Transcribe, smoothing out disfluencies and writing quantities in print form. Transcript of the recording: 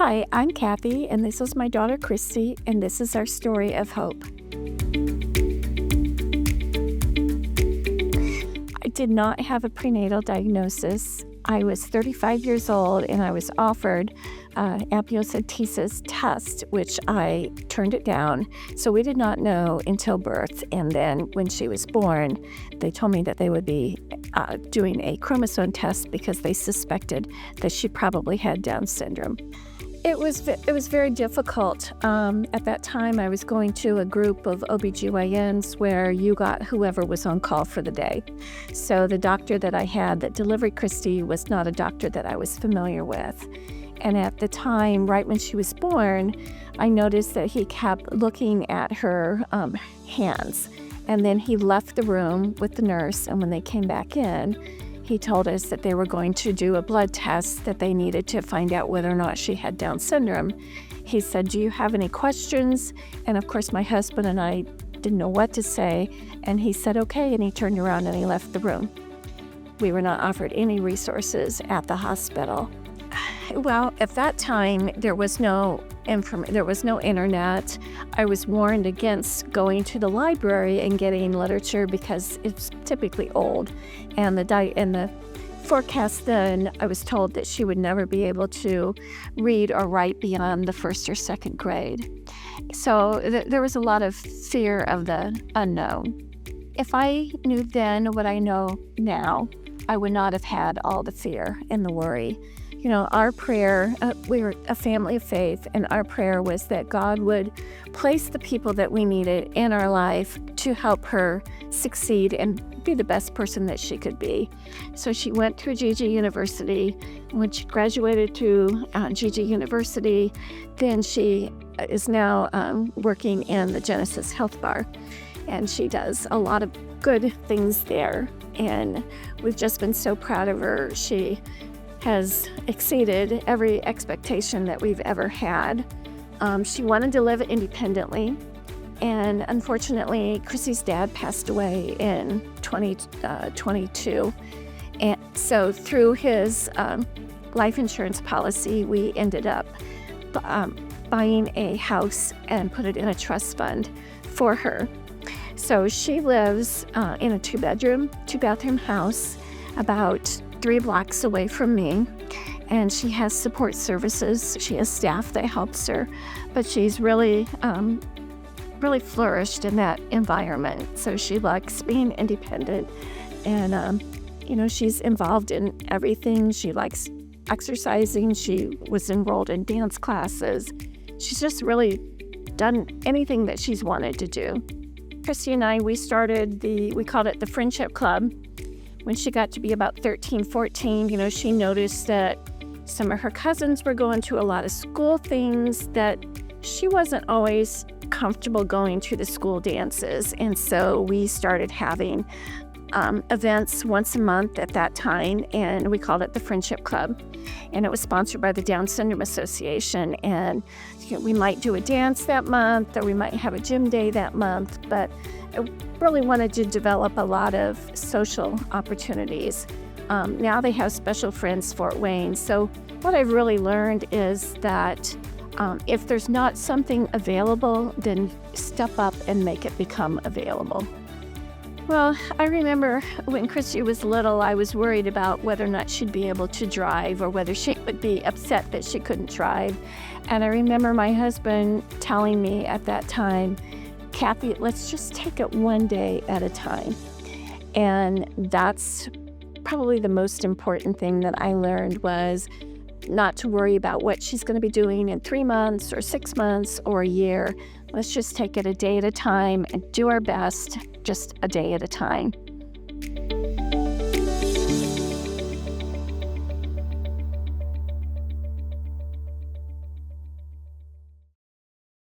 Hi, I'm Kathy, and this is my daughter Kristy, and this is our story of hope. I did not have a prenatal diagnosis. I was 35 years old, and I was offered amniocentesis test, which I turned it down. So we did not know until birth, and then when she was born, they told me that they would be doing a chromosome test because they suspected that she probably had Down syndrome. It was very difficult. At that time, I was going to a group of OBGYNs where you got whoever was on call for the day. So the doctor that I had that delivered Kristy was not a doctor that I was familiar with. And at the time, right when she was born, I noticed that he kept looking at her hands. And then he left the room with the nurse, and when they came back in, he told us that they were going to do a blood test that they needed to find out whether or not she had Down syndrome. He said, "Do you have any questions?" And of course, my husband and I didn't know what to say. And he said, "Okay," and he turned around and he left the room. We were not offered any resources at the hospital. Well, at that time, there was no internet. I was warned against going to the library and getting literature because it's typically old. And the forecast then, I was told that she would never be able to read or write beyond the first or second grade. So there was a lot of fear of the unknown. If I knew then what I know now, I would not have had all the fear and the worry. You know, our prayer, we were a family of faith, and our prayer was that God would place the people that we needed in our life to help her succeed and be the best person that she could be. So she went to GiGi University. When she graduated to GiGi University, then she is now working in the Genesis Health Bar, and she does a lot of good things there. And we've just been so proud of her. She has exceeded every expectation that we've ever had. She wanted to live independently, and unfortunately, Kristy's dad passed away in 2022. And so through his life insurance policy, we ended up buying a house and put it in a trust fund for her. So she lives in a 2-bathroom house about 3 blocks away from me, and she has support services. She has staff that helps her, but she's really flourished in that environment. So she likes being independent, and she's involved in everything. She likes exercising. She was enrolled in dance classes. She's just really done anything that she's wanted to do. Kristy and I, we called it the Friendship Club. When she got to be about 13, 14, she noticed that some of her cousins were going to a lot of school things that she wasn't always comfortable going to the school dances. And so we started having events once a month at that time, and we called it the Friendship Club. And it was sponsored by the Down Syndrome Association. And we might do a dance that month, or we might have a gym day that month, but I really wanted to develop a lot of social opportunities. Now they have Special Friends Fort Wayne. So what I've really learned is that if there's not something available, then step up and make it become available. Well, I remember when Kristy was little, I was worried about whether or not she'd be able to drive or whether she would be upset that she couldn't drive. And I remember my husband telling me at that time, "Kathy, let's just take it one day at a time." And that's probably the most important thing that I learned, was not to worry about what she's going to be doing in 3 months or 6 months or a year. Let's just take it a day at a time and do our best, just a day at a time.